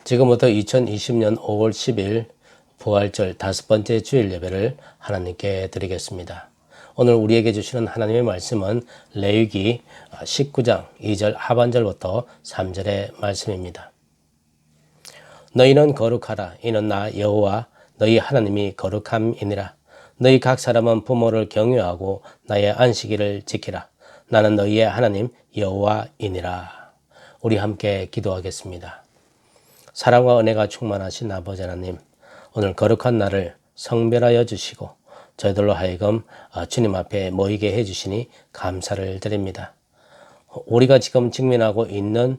지금부터 2020년 5월 10일 부활절 5번째 주일 예배를 하나님께 드리겠습니다. 오늘 우리에게 주시는 하나님의 말씀은 레위기 19장 2절 하반절부터 3절의 말씀입니다. 너희는 거룩하라. 이는 나 여호와 너희 하나님이 거룩함이니라. 너희 각 사람은 부모를 경유하고 나의 안식일을 지키라. 나는 너희의 하나님 여호와이니라. 우리 함께 기도하겠습니다. 사랑과 은혜가 충만하신 아버지 하나님, 오늘 거룩한 날을 성별하여 주시고 저희들로 하여금 주님 앞에 모이게 해주시니 감사를 드립니다. 우리가 지금 직면하고 있는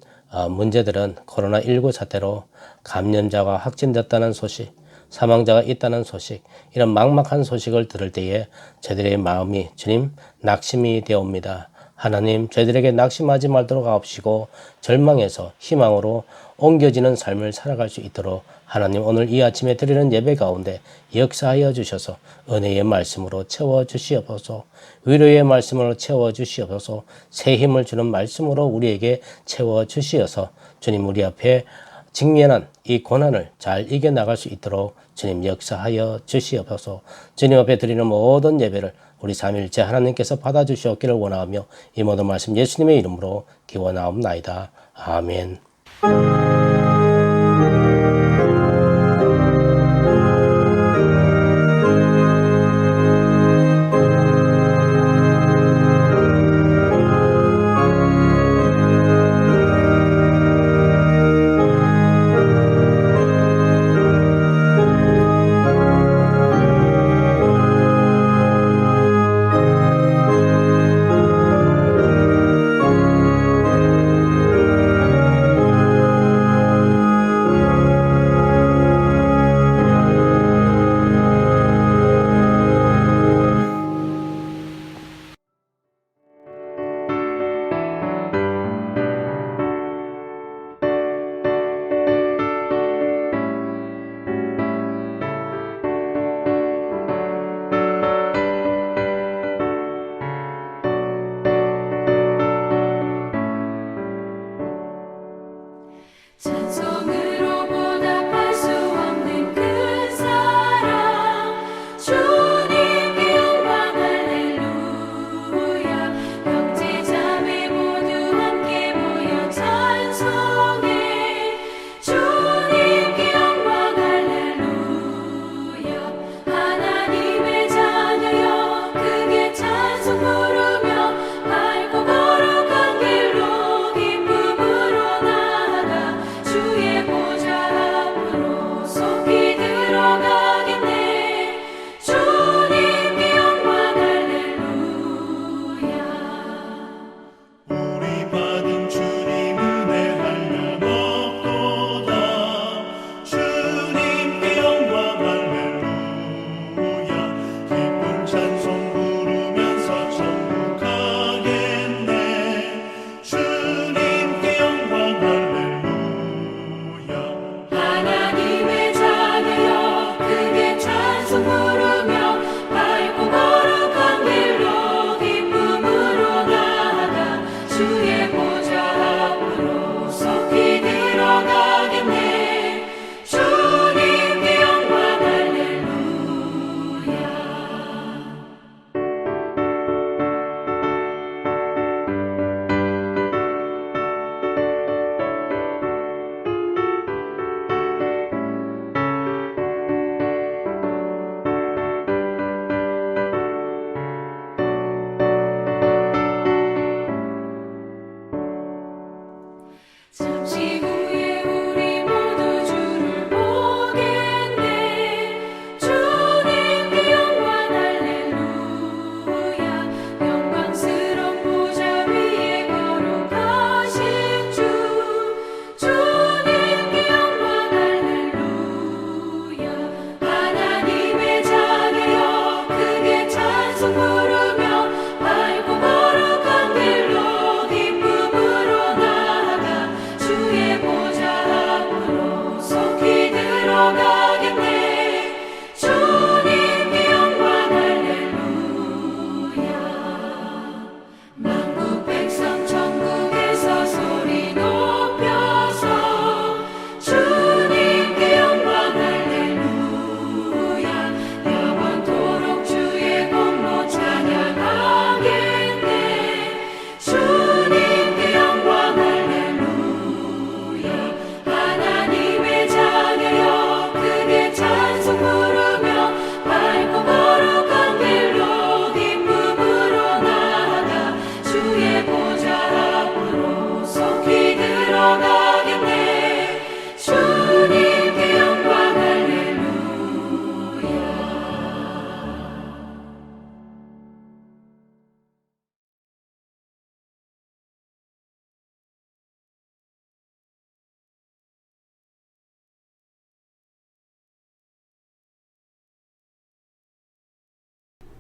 문제들은 코로나19 사태로 감염자가 확진됐다는 소식, 사망자가 있다는 소식, 이런 막막한 소식을 들을 때에 저희들의 마음이 주님 낙심이 되옵니다. 하나님, 저희들에게 낙심하지 말도록 하옵시고 절망에서 희망으로 옮겨지는 삶을 살아갈 수 있도록 하나님, 오늘 이 아침에 드리는 예배 가운데 역사하여 주셔서 은혜의 말씀으로 채워주시옵소서, 위로의 말씀으로 채워주시옵소서, 새 힘을 주는 말씀으로 우리에게 채워주시어서 주님 우리 앞에 직면한 이 고난을 잘 이겨나갈 수 있도록 주님 역사하여 주시옵소서. 주님 앞에 드리는 모든 예배를 우리 삼위일체 하나님께서 받아주시옵기를 원하며 이 모든 말씀 예수님의 이름으로 기원하옵나이다. 아멘.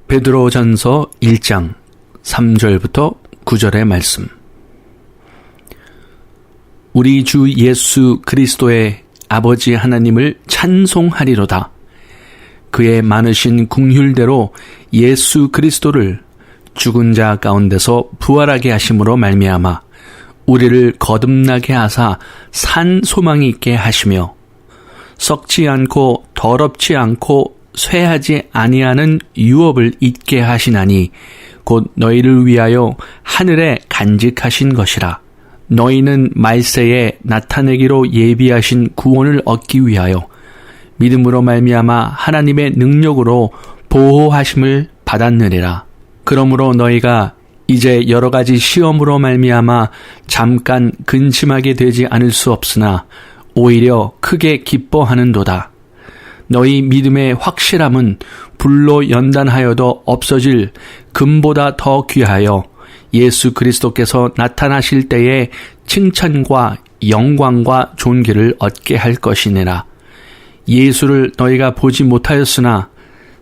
베드로전서 1장 3절부터 9절의 말씀. 우리 주 예수 그리스도의 아버지 하나님을 찬송하리로다. 그의 많으신 긍휼대로 예수 그리스도를 죽은 자 가운데서 부활하게 하심으로 말미암아 우리를 거듭나게 하사 산 소망이 있게 하시며 썩지 않고 더럽지 않고 쇠하지 아니하는 유업을 잊게 하시나니 곧 너희를 위하여 하늘에 간직하신 것이라. 너희는 말세에 나타내기로 예비하신 구원을 얻기 위하여 믿음으로 말미암아 하나님의 능력으로 보호하심을 받았느니라. 그러므로 너희가 이제 여러 가지 시험으로 말미암아 잠깐 근심하게 되지 않을 수 없으나 오히려 크게 기뻐하는도다. 너희 믿음의 확실함은 불로 연단하여도 없어질 금보다 더 귀하여 예수 그리스도께서 나타나실 때에 칭찬과 영광과 존귀를 얻게 할 것이니라. 예수를 너희가 보지 못하였으나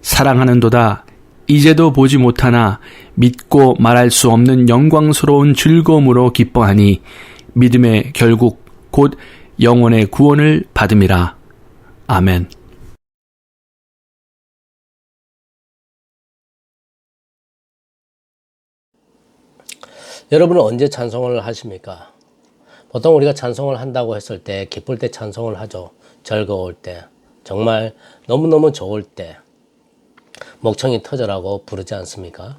사랑하는도다. 이제도 보지 못하나 믿고 말할 수 없는 영광스러운 즐거움으로 기뻐하니 믿음의 결국 곧 영혼의 구원을 받음이라. 아멘. 여러분은 언제 찬송을 하십니까? 보통 우리가 찬송을 한다고 했을 때 기쁠 때 찬송을 하죠. 즐거울 때, 정말 너무너무 좋을 때 목청이 터져라고 부르지 않습니까?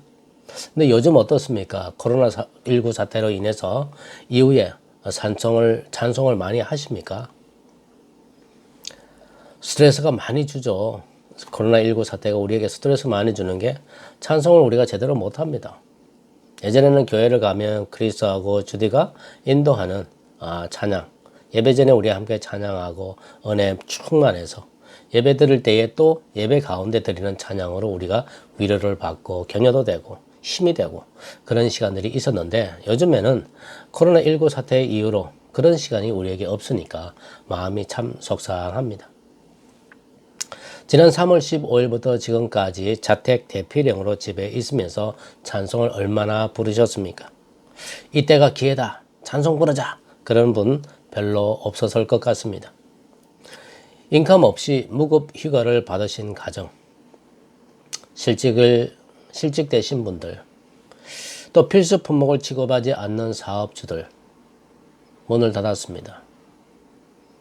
근데 요즘 어떻습니까? 코로나19 사태로 인해서 이후에 찬송을 많이 하십니까? 스트레스가 많이 주죠. 코로나19 사태가 우리에게 스트레스 많이 주는 게 찬송을 우리가 제대로 못합니다. 예전에는 교회를 가면 크리스하고 주디가 인도하는 찬양, 예배 전에 우리 함께 찬양하고 은혜 충만해서 예배 드릴 때에 또 예배 가운데 드리는 찬양으로 우리가 위로를 받고 격려도 되고 힘이 되고 그런 시간들이 있었는데 요즘에는 코로나19 사태 이후로 그런 시간이 우리에게 없으니까 마음이 참 속상합니다. 지난 3월 15일부터 지금까지 자택 대피령으로 집에 있으면서 찬송을 얼마나 부르셨습니까? 이때가 기회다. 찬송 부르자. 그런 분 별로 없었을 것 같습니다. 인컴 없이 무급 휴가를 받으신 가정, 실직되신 분들, 또 필수 품목을 취급하지 않는 사업주들 문을 닫았습니다.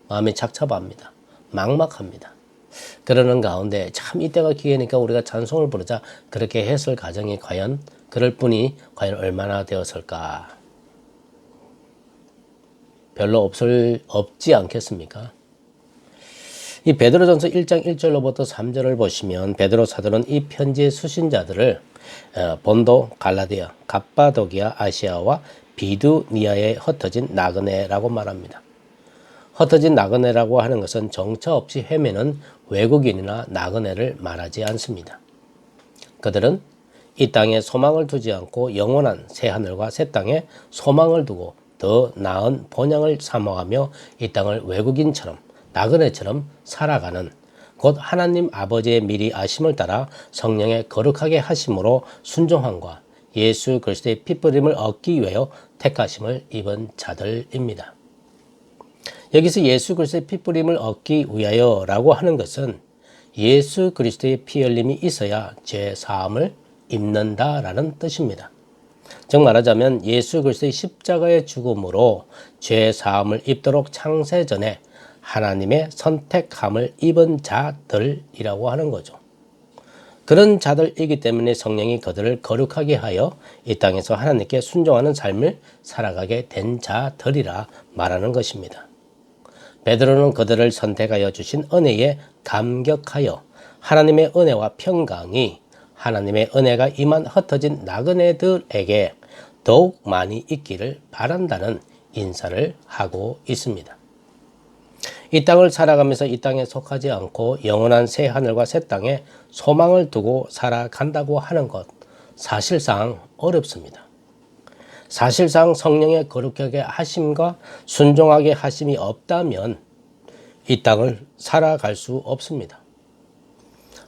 마음이 착잡합니다. 막막합니다. 그러는 가운데 참 이때가 기회니까 우리가 찬송을 부르자 그렇게 했을 가정이 과연 그럴 분이 과연 얼마나 되었을까? 별로 없지 않겠습니까? 이 베드로전서 1장 1절로부터 3절을 보시면 베드로 사도는 이 편지의 수신자들을 본도, 갈라디아, 갑바도기아, 아시아와 비두니아에 흩어진 나그네라고 말합니다. 흩어진 나그네라고 하는 것은 정처 없이 헤매는 외국인이나 나그네를 말하지 않습니다. 그들은 이 땅에 소망을 두지 않고 영원한 새하늘과 새 땅에 소망을 두고 더 나은 본향을 사모하며 이 땅을 외국인처럼 나그네처럼 살아가는 곧 하나님 아버지의 미리 아심을 따라 성령의 거룩하게 하심으로 순종함과 예수 그리스도의 핏부림을 얻기 위하여 택하심을 입은 자들입니다. 여기서 예수 그리스도의 핏부림을 얻기 위하여라고 하는 것은 예수 그리스도의 피 흘림이 있어야 죄 사함을 입는다라는 뜻입니다. 즉 말하자면 예수 그리스도의 십자가의 죽음으로 죄 사함을 입도록 창세전에 하나님의 선택함을 입은 자들이라고 하는 거죠. 그런 자들이기 때문에 성령이 그들을 거룩하게 하여 이 땅에서 하나님께 순종하는 삶을 살아가게 된 자들이라 말하는 것입니다. 베드로는 그들을 선택하여 주신 은혜에 감격하여 하나님의 은혜와 평강이 하나님의 은혜가 임한 흩어진 나그네들에게 더욱 많이 있기를 바란다는 인사를 하고 있습니다. 이 땅을 살아가면서 이 땅에 속하지 않고 영원한 새 하늘과 새 땅에 소망을 두고 살아간다고 하는 것 사실상 어렵습니다. 사실상 성령의 거룩하게 하심과 순종하게 하심이 없다면 이 땅을 살아갈 수 없습니다.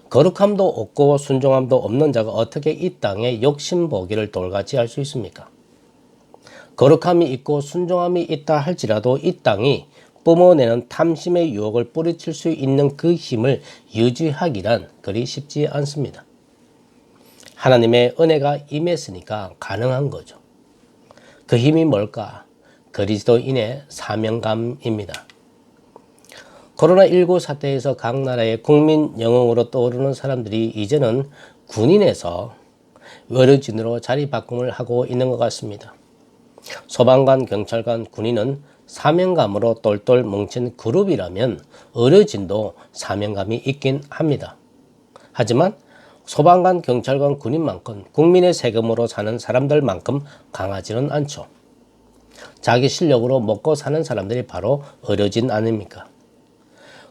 거룩함도 없고 순종함도 없는 자가 어떻게 이 땅에 욕심보기를 돌같이 할 수 있습니까? 거룩함이 있고 순종함이 있다 할지라도 이 땅이 뿜어내는 탐심의 유혹을 뿌리칠 수 있는 그 힘을 유지하기란 그리 쉽지 않습니다. 하나님의 은혜가 임했으니까 가능한 거죠. 그 힘이 뭘까? 그리스도인의 사명감입니다. 코로나19 사태에서 각 나라의 국민 영웅으로 떠오르는 사람들이 이제는 군인에서 의료진으로 자리 바꿈을 하고 있는 것 같습니다. 소방관, 경찰관, 군인은 사명감으로 똘똘 뭉친 그룹이라면 의료진도 사명감이 있긴 합니다. 하지만 소방관, 경찰관, 군인만큼 국민의 세금으로 사는 사람들만큼 강하지는 않죠. 자기 실력으로 먹고 사는 사람들이 바로 의료진 아닙니까?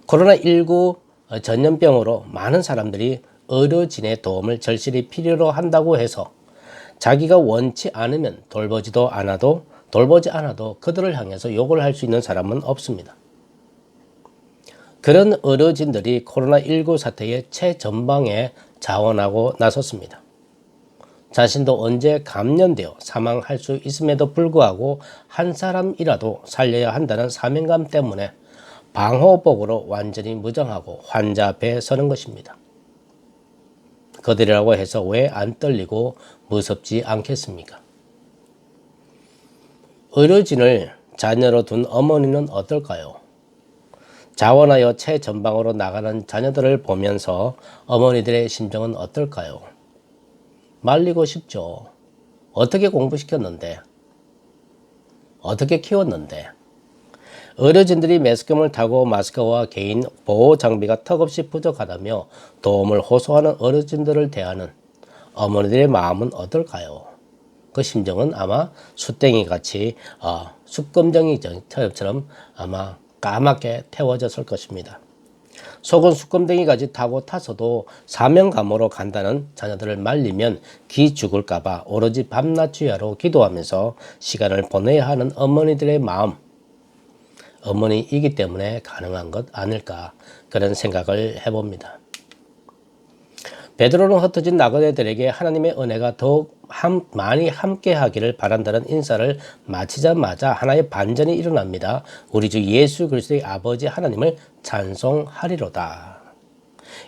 코로나19 전염병으로 많은 사람들이 의료진의 도움을 절실히 필요로 한다고 해서 자기가 원치 않으면 돌보지 않아도 그들을 향해서 욕을 할 수 있는 사람은 없습니다. 그런 의료진들이 코로나19 사태의 최전방에 자원하고 나섰습니다. 자신도 언제 감염되어 사망할 수 있음에도 불구하고 한 사람이라도 살려야 한다는 사명감 때문에 방호복으로 완전히 무장하고 환자 앞에 서는 것입니다. 그들이라고 해서 왜 안 떨리고 무섭지 않겠습니까? 의료진을 자녀로 둔 어머니는 어떨까요? 자원하여 최전방으로 나가는 자녀들을 보면서 어머니들의 심정은 어떨까요? 말리고 싶죠. 어떻게 공부시켰는데? 어떻게 키웠는데? 의료진들이 매스컴을 타고 마스크와 개인 보호 장비가 턱없이 부족하다며 도움을 호소하는 의료진들을 대하는 어머니들의 마음은 어떨까요? 그 심정은 아마 숯댕이같이 숯검댕이처럼 아마 까맣게 태워졌을 것입니다. 속은 숯검댕이까지 타서도 사명감으로 간다는 자녀들을 말리면 기 죽을까봐 오로지 밤낮 주야로 기도하면서 시간을 보내야 하는 어머니들의 마음, 어머니이기 때문에 가능한 것 아닐까 그런 생각을 해봅니다. 베드로는 흩어진 나그네들에게 하나님의 은혜가 더욱 많이 함께하기를 바란다는 인사를 마치자마자 하나의 반전이 일어납니다. 우리 주 예수 그리스도의 아버지 하나님을 찬송하리로다.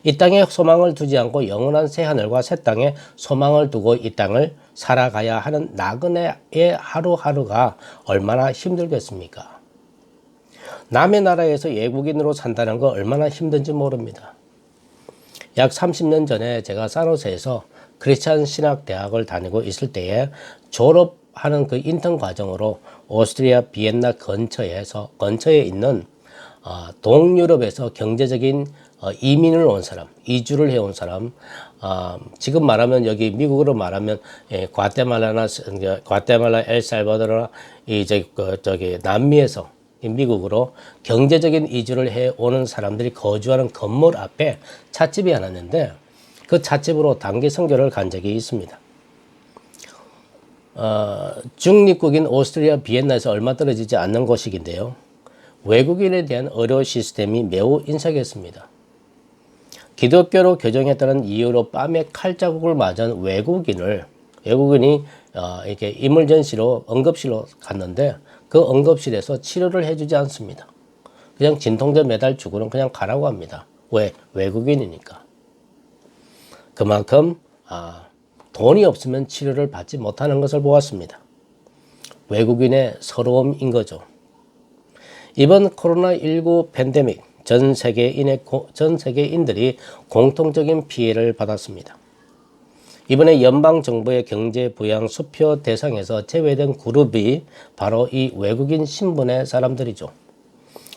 이 땅에 소망을 두지 않고 영원한 새하늘과 새 땅에 소망을 두고 이 땅을 살아가야 하는 나그네의 하루하루가 얼마나 힘들겠습니까? 남의 나라에서 외국인으로 산다는 거 얼마나 힘든지 모릅니다. 약 30년 전에 제가 산호세에서 크리스찬 신학 대학을 다니고 있을 때에 졸업하는 그 인턴 과정으로 오스트리아 비엔나 근처에 있는 동유럽에서 경제적인 이민을 온 사람, 이주를 해온 사람, 지금 말하면 여기 미국으로 말하면 과테말라, 엘살바도르나 남미에서 미국으로 경제적인 이주를 해오는 사람들이 거주하는 건물 앞에 찻집이 하나 있는데 그 찻집으로 단기 선교를 간 적이 있습니다. 중립국인 오스트리아 비엔나에서 얼마 떨어지지 않는 곳이긴데요. 외국인에 대한 의료 시스템이 매우 인색했습니다. 기독교로 교정했다는 이유로 뺨에 칼자국을 맞은 외국인이 이렇게 이물전시로 응급실로 갔는데 그 응급실에서 치료를 해주지 않습니다. 그냥 진통제 매달 주고는 그냥 가라고 합니다. 왜? 외국인이니까. 그만큼 돈이 없으면 치료를 받지 못하는 것을 보았습니다. 외국인의 서러움인 거죠. 이번 코로나19 팬데믹 전 세계인들이 공통적인 피해를 받았습니다. 이번에 연방정부의 경제부양 수표 대상에서 제외된 그룹이 바로 이 외국인 신분의 사람들이죠.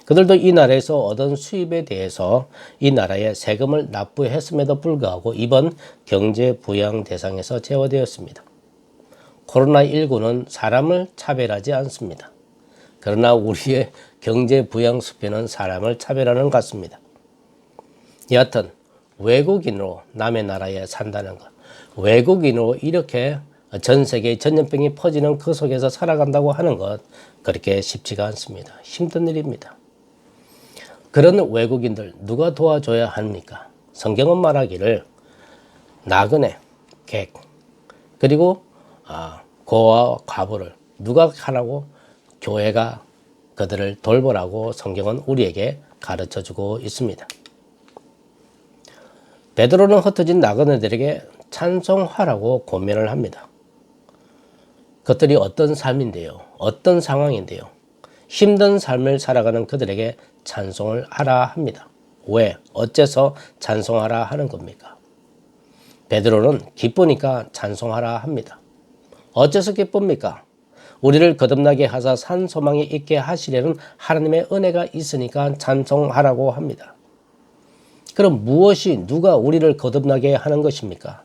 그들도 이 나라에서 얻은 수입에 대해서 이 나라에 세금을 납부했음에도 불구하고 이번 경제부양 대상에서 제외되었습니다. 코로나19는 사람을 차별하지 않습니다. 그러나 우리의 경제부양 수표는 사람을 차별하는 것 같습니다. 여하튼 외국인으로 남의 나라에 산다는 것, 외국인으로 이렇게 전 세계에 전염병이 퍼지는 그 속에서 살아간다고 하는 것 그렇게 쉽지가 않습니다. 힘든 일입니다. 그런 외국인들 누가 도와줘야 합니까? 성경은 말하기를 나그네, 객, 그리고 고아와 과부를 누가 하라고? 교회가 그들을 돌보라고 성경은 우리에게 가르쳐주고 있습니다. 베드로는 흩어진 나그네들에게 찬송하라고 권면을 합니다. 그것들이 어떤 삶인데요? 어떤 상황인데요? 힘든 삶을 살아가는 그들에게 찬송을 하라 합니다. 왜? 어째서 찬송하라 하는 겁니까? 베드로는 기쁘니까 찬송하라 합니다. 어째서 기쁩니까? 우리를 거듭나게 하사 산 소망이 있게 하시려는 하나님의 은혜가 있으니까 찬송하라고 합니다. 그럼 무엇이 누가 우리를 거듭나게 하는 것입니까?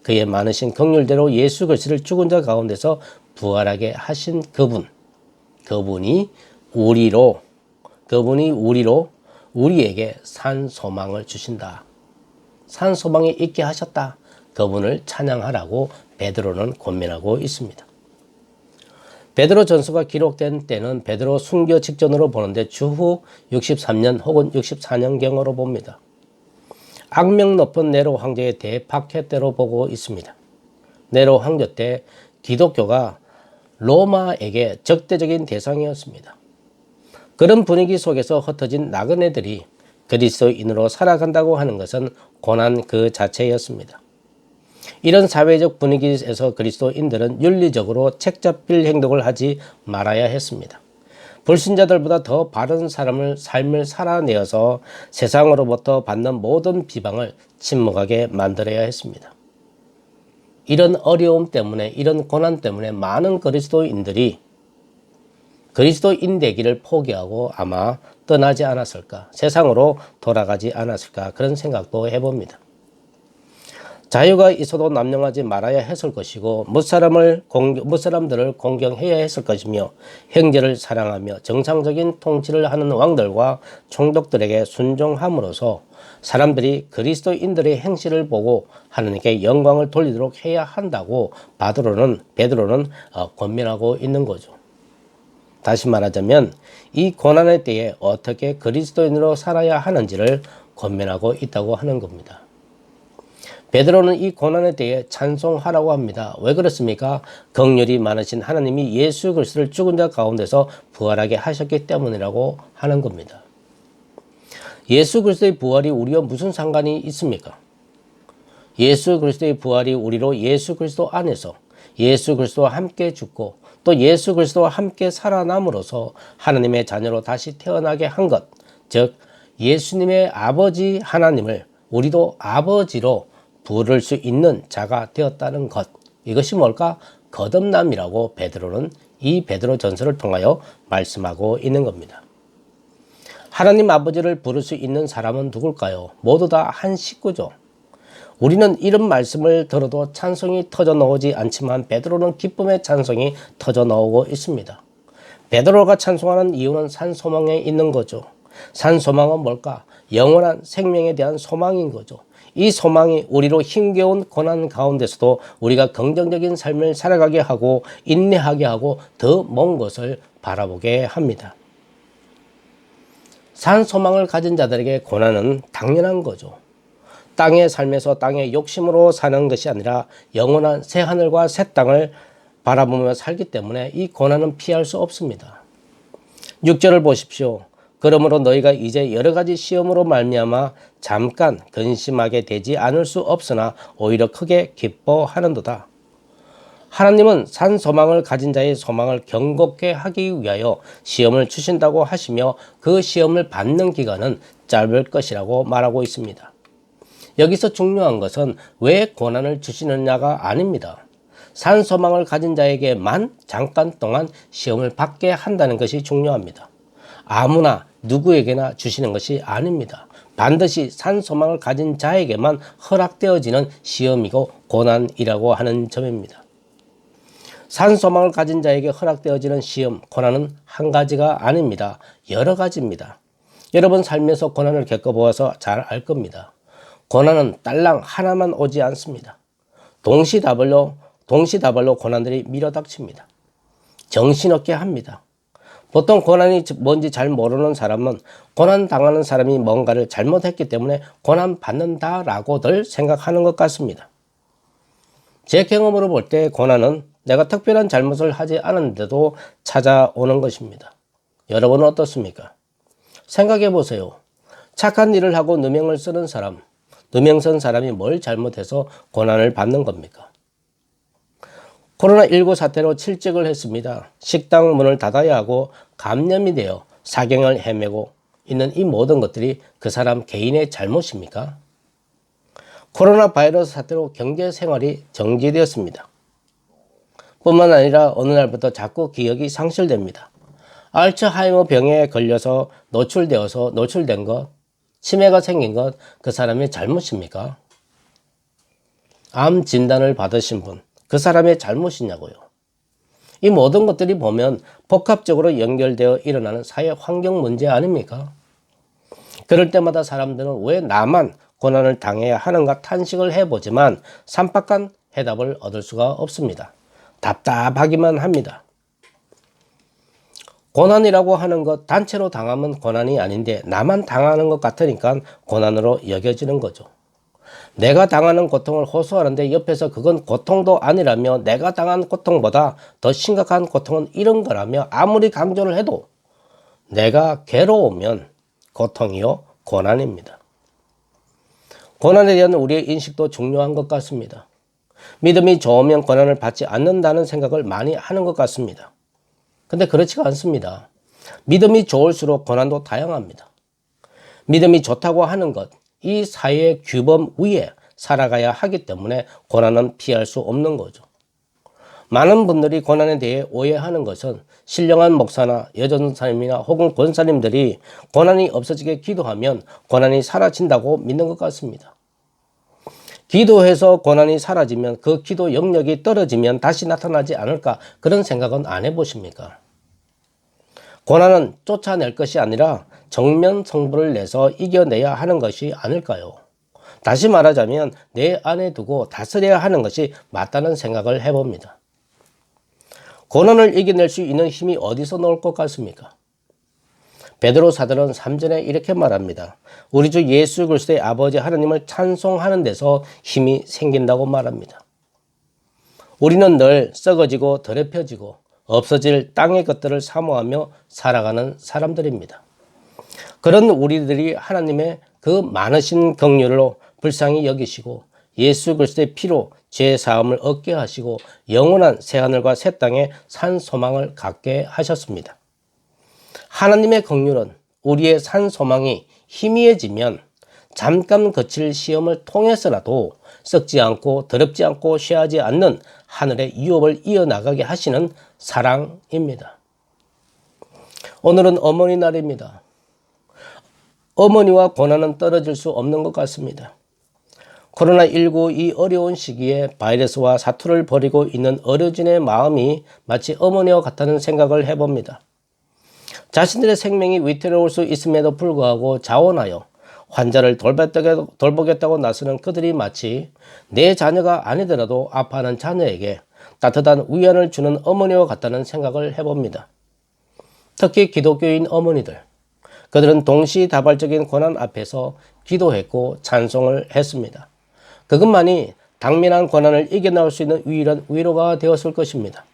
그의 많으신 긍휼대로 예수 그리스도를 죽은 자 가운데서 부활하게 하신 그분이 우리로 우리에게 산 소망을 주신다. 산 소망이 있게 하셨다. 그분을 찬양하라고 베드로는 권면하고 있습니다. 베드로 전서가 기록된 때는 베드로 순교 직전으로 보는데 주후 63년 혹은 64년경으로 봅니다. 악명 높은 네로 황제의 대박해 때로 보고 있습니다. 네로 황제 때 기독교가 로마에게 적대적인 대상이었습니다. 그런 분위기 속에서 흩어진 나그네들이 그리스도인으로 살아간다고 하는 것은 고난 그 자체였습니다. 이런 사회적 분위기에서 그리스도인들은 윤리적으로 책잡힐 행동을 하지 말아야 했습니다. 불신자들보다 더 바른 삶을 살아내어서 세상으로부터 받는 모든 비방을 침묵하게 만들어야 했습니다. 이런 어려움 때문에, 이런 고난 때문에 많은 그리스도인들이 그리스도인 되기를 포기하고 아마 떠나지 않았을까, 세상으로 돌아가지 않았을까, 그런 생각도 해봅니다. 자유가 있어도 남용하지 말아야 했을 것이고 무사람들을 공경해야 했을 것이며 형제를 사랑하며 정상적인 통치를 하는 왕들과 총독들에게 순종함으로써 사람들이 그리스도인들의 행실을 보고 하나님께 영광을 돌리도록 해야 한다고 베드로는 권면하고 있는 거죠. 다시 말하자면 이 고난의 때에 어떻게 그리스도인으로 살아야 하는지를 권면하고 있다고 하는 겁니다. 베드로는 이 고난의 때에 찬송하라고 합니다. 왜 그렇습니까? 긍휼이 많으신 하나님이 예수 그리스도를 죽은 자 가운데서 부활하게 하셨기 때문이라고 하는 겁니다. 예수 그리스도의 부활이 우리와 무슨 상관이 있습니까? 예수 그리스도의 부활이 우리로 예수 그리스도 안에서 예수 그리스도와 함께 죽고 또 예수 그리스도와 함께 살아남으로써 하나님의 자녀로 다시 태어나게 한 것, 즉 예수님의 아버지 하나님을 우리도 아버지로 부를 수 있는 자가 되었다는 것, 이것이 뭘까? 거듭남이라고 베드로는 이 베드로 전서를 통하여 말씀하고 있는 겁니다. 하나님 아버지를 부를 수 있는 사람은 누굴까요? 모두 다 한 식구죠. 우리는 이런 말씀을 들어도 찬송이 터져 나오지 않지만 베드로는 기쁨의 찬송이 터져 나오고 있습니다. 베드로가 찬송하는 이유는 산 소망에 있는 거죠. 산 소망은 뭘까? 영원한 생명에 대한 소망인 거죠. 이 소망이 우리로 힘겨운 고난 가운데서도 우리가 긍정적인 삶을 살아가게 하고 인내하게 하고 더 먼 것을 바라보게 합니다. 산 소망을 가진 자들에게 고난은 당연한 거죠. 땅의 삶에서 땅의 욕심으로 사는 것이 아니라 영원한 새 하늘과 새 땅을 바라보며 살기 때문에 이 고난은 피할 수 없습니다. 6절을 보십시오. 그러므로 너희가 이제 여러 가지 시험으로 말미암아 잠깐 근심하게 되지 않을 수 없으나 오히려 크게 기뻐하는도다. 하나님은 산 소망을 가진 자의 소망을 견고케 하기 위하여 시험을 주신다고 하시며 그 시험을 받는 기간은 짧을 것이라고 말하고 있습니다. 여기서 중요한 것은 왜 고난을 주시느냐가 아닙니다. 산 소망을 가진 자에게만 잠깐 동안 시험을 받게 한다는 것이 중요합니다. 아무나 누구에게나 주시는 것이 아닙니다. 반드시 산 소망을 가진 자에게만 허락되어지는 시험이고 고난이라고 하는 점입니다. 산 소망을 가진 자에게 허락되어지는 시험, 고난은 한 가지가 아닙니다. 여러 가지입니다. 여러분 삶에서 고난을 겪어보아서 잘 알 겁니다. 고난은 딸랑 하나만 오지 않습니다. 동시다발로 고난들이 밀어닥칩니다. 정신없게 합니다. 보통 고난이 뭔지 잘 모르는 사람은 고난 당하는 사람이 뭔가를 잘못했기 때문에 고난 받는다라고들 생각하는 것 같습니다. 제 경험으로 볼 때 고난은 내가 특별한 잘못을 하지 않았는데도 찾아오는 것입니다. 여러분은 어떻습니까? 생각해 보세요. 착한 일을 하고 누명을 쓰는 사람, 누명 쓴 사람이 뭘 잘못해서 고난을 받는 겁니까? 코로나19 사태로 실직을 했습니다. 식당 문을 닫아야 하고 감염이 되어 사경을 헤매고 있는 이 모든 것들이 그 사람 개인의 잘못입니까? 코로나 바이러스 사태로 경제 생활이 정지되었습니다. 뿐만 아니라 어느 날부터 자꾸 기억이 상실됩니다. 알츠하이머 병에 걸려서 노출된 것, 치매가 생긴 것, 그 사람의 잘못입니까? 암 진단을 받으신 분, 그 사람의 잘못이냐고요. 이 모든 것들이 보면 복합적으로 연결되어 일어나는 사회 환경 문제 아닙니까? 그럴 때마다 사람들은 왜 나만 고난을 당해야 하는가 탄식을 해보지만 삼박한 해답을 얻을 수가 없습니다. 답답하기만 합니다. 고난이라고 하는 것 단체로 당하면 고난이 아닌데 나만 당하는 것 같으니까 고난으로 여겨지는 거죠. 내가 당하는 고통을 호소하는데 옆에서 그건 고통도 아니라며 내가 당한 고통보다 더 심각한 고통은 이런 거라며 아무리 강조를 해도 내가 괴로우면 고통이요 고난입니다. 고난에 대한 우리의 인식도 중요한 것 같습니다. 믿음이 좋으면 고난을 받지 않는다는 생각을 많이 하는 것 같습니다. 근데 그렇지가 않습니다. 믿음이 좋을수록 고난도 다양합니다. 믿음이 좋다고 하는 것, 이 사회의 규범 위에 살아가야 하기 때문에 고난은 피할 수 없는 거죠. 많은 분들이 고난에 대해 오해하는 것은 신령한 목사나 여전사님이나 혹은 권사님들이 고난이 없어지게 기도하면 고난이 사라진다고 믿는 것 같습니다. 기도해서 고난이 사라지면 그 기도 영역이 떨어지면 다시 나타나지 않을까 그런 생각은 안 해보십니까? 고난은 쫓아낼 것이 아니라 정면 승부를 내서 이겨내야 하는 것이 아닐까요? 다시 말하자면 내 안에 두고 다스려야 하는 것이 맞다는 생각을 해봅니다. 고난을 이겨낼 수 있는 힘이 어디서 나올 것 같습니까? 베드로 사도는 3절에 이렇게 말합니다. 우리 주 예수 그리스도의 아버지 하나님을 찬송하는 데서 힘이 생긴다고 말합니다. 우리는 늘 썩어지고 더럽혀지고 없어질 땅의 것들을 사모하며 살아가는 사람들입니다. 그런 우리들이 하나님의 그 많으신 긍휼로 불쌍히 여기시고 예수 그리스도의 피로 죄 사함을 얻게 하시고 영원한 새하늘과 새 땅에 산 소망을 갖게 하셨습니다. 하나님의 긍휼은 우리의 산 소망이 희미해지면 잠깐 거칠 시험을 통해서라도 썩지 않고 더럽지 않고 쇠하지 않는 하늘의 유업을 이어나가게 하시는 사랑입니다. 오늘은 어머니 날입니다. 어머니와 고난은 떨어질 수 없는 것 같습니다. 코로나19 이 어려운 시기에 바이러스와 사투를 벌이고 있는 어려진의 마음이 마치 어머니와 같다는 생각을 해봅니다. 자신들의 생명이 위태로울 수 있음에도 불구하고 자원하여 환자를 돌보겠다고 나서는 그들이 마치 내 자녀가 아니더라도 아파하는 자녀에게 따뜻한 위안을 주는 어머니와 같다는 생각을 해봅니다. 특히 기독교인 어머니들, 그들은 동시다발적인 고난 앞에서 기도했고 찬송을 했습니다. 그것만이 당면한 고난을 이겨나올 수 있는 유일한 위로가 되었을 것입니다.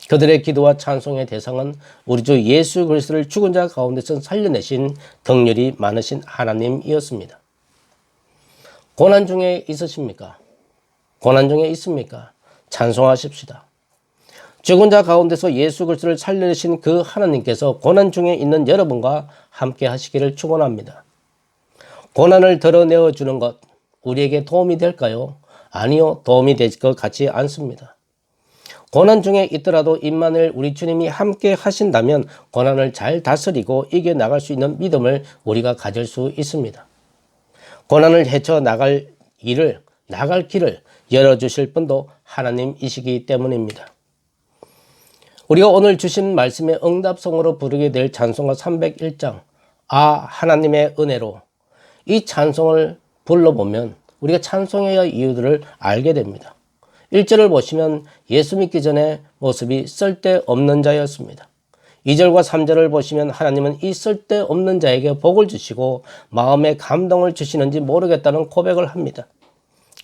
그들의 기도와 찬송의 대상은 우리 주 예수 그리스도를 죽은 자 가운데서 살려내신 긍휼이 많으신 하나님이었습니다. 고난 중에 있으십니까? 고난 중에 있습니까? 찬송하십시다. 죽은 자 가운데서 예수 그리스도를 살려내신 그 하나님께서 고난 중에 있는 여러분과 함께 하시기를 축원합니다. 고난을 덜어내어 주는 것 우리에게 도움이 될까요? 아니요, 도움이 될 것 같지 않습니다. 고난 중에 있더라도 임마누엘 우리 주님이 함께 하신다면 고난을 잘 다스리고 이겨나갈 수 있는 믿음을 우리가 가질 수 있습니다. 고난을 헤쳐나갈 길을 열어주실 분도 하나님이시기 때문입니다. 우리가 오늘 주신 말씀의 응답성으로 부르게 될 찬송가 301장 하나님의 은혜로 이 찬송을 불러보면 우리가 찬송해야 할 이유들을 알게 됩니다. 1절을 보시면 예수 믿기 전에 모습이 쓸데없는 자였습니다. 2절과 3절을 보시면 하나님은 이 쓸데없는 자에게 복을 주시고 마음에 감동을 주시는지 모르겠다는 고백을 합니다.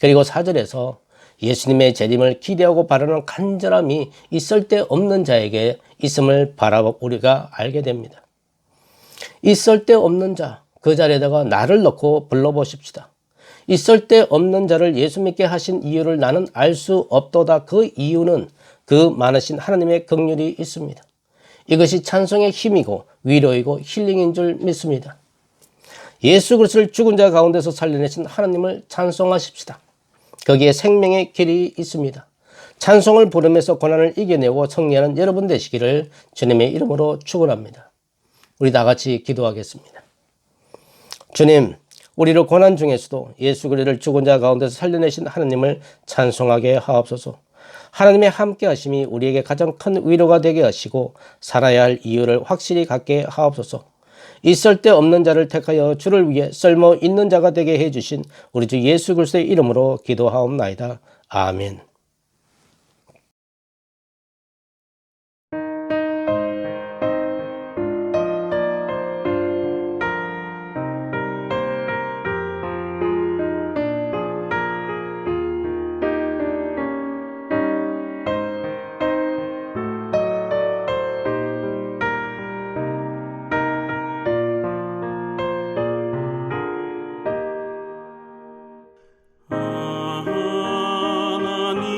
그리고 4절에서 예수님의 재림을 기대하고 바라는 간절함이 이 쓸데없는 자에게 있음을 우리가 알게 됩니다. 이 쓸데없는 자, 그 자리에다가 나를 넣고 불러보십시다. 이 쓸데없는 자를 예수 믿게 하신 이유를 나는 알 수 없도다. 그 이유는 그 많으신 하나님의 긍휼이 있습니다. 이것이 찬송의 힘이고 위로이고 힐링인 줄 믿습니다. 예수 그리스도를 죽은 자 가운데서 살려내신 하나님을 찬송하십시다. 거기에 생명의 길이 있습니다. 찬송을 부르면서 고난을 이겨내고 승리하는 여러분 되시기를 주님의 이름으로 축원합니다. 우리 다 같이 기도하겠습니다. 주님, 우리를 고난 중에서도 예수 그리스도를 죽은 자 가운데서 살려내신 하나님을 찬송하게 하옵소서. 하나님의 함께 하심이 우리에게 가장 큰 위로가 되게 하시고 살아야 할 이유를 확실히 갖게 하옵소서. 이 쓸데없는 자를 택하여 주를 위해 쓸모 있는 자가 되게 해주신 우리 주 예수 그리스도의 이름으로 기도하옵나이다. 아멘. 하나님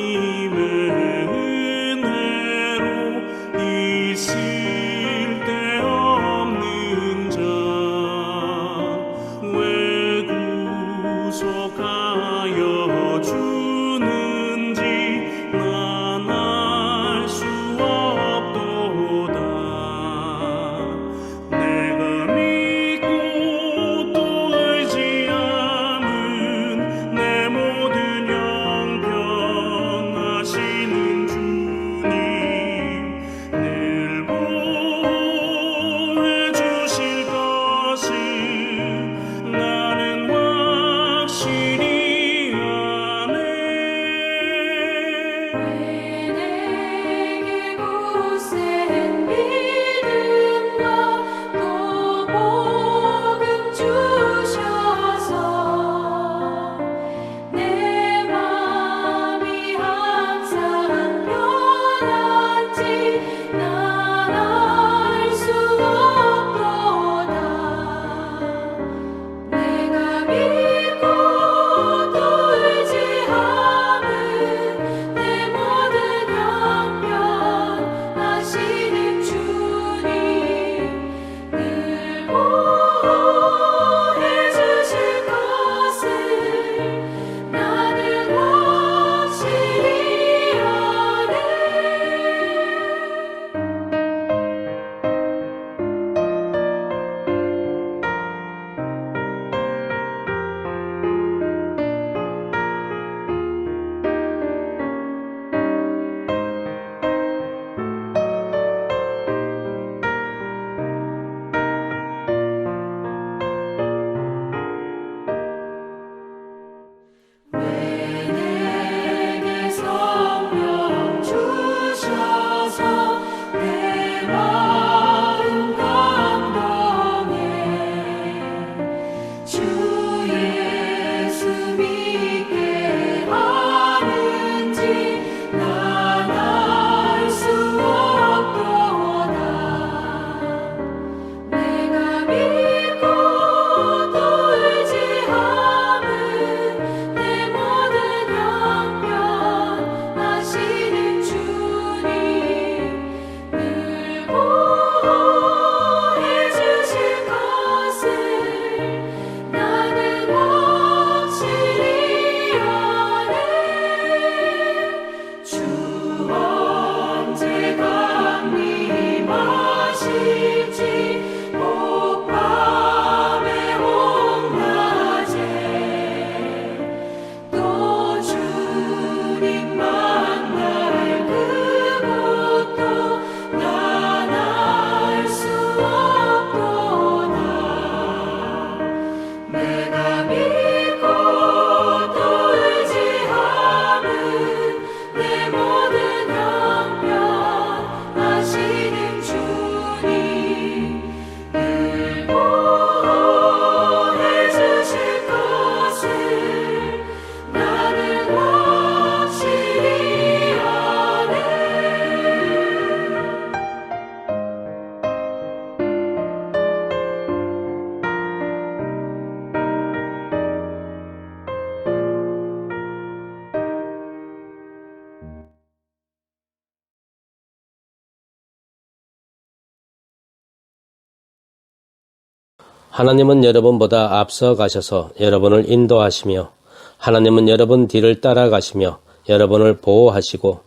하나님은 여러분보다 앞서 가셔서 여러분을 인도하시며 하나님은 여러분 뒤를 따라가시며 여러분을 보호하시고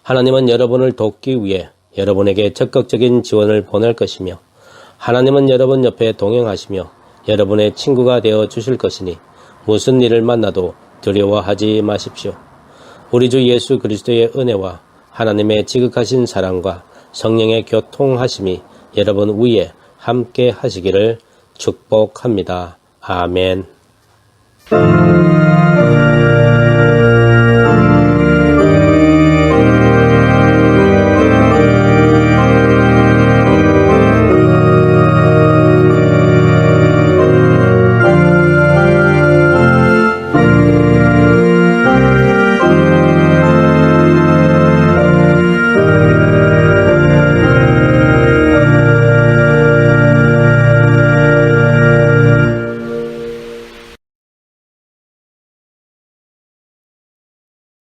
하나님은 여러분을 돕기 위해 여러분에게 적극적인 지원을 보낼 것이며 하나님은 여러분 옆에 동행하시며 여러분의 친구가 되어 주실 것이니 무슨 일을 만나도 두려워하지 마십시오. 우리 주 예수 그리스도의 은혜와 하나님의 지극하신 사랑과 성령의 교통하심이 여러분 위에 함께 하시기를 축복합니다. 아멘.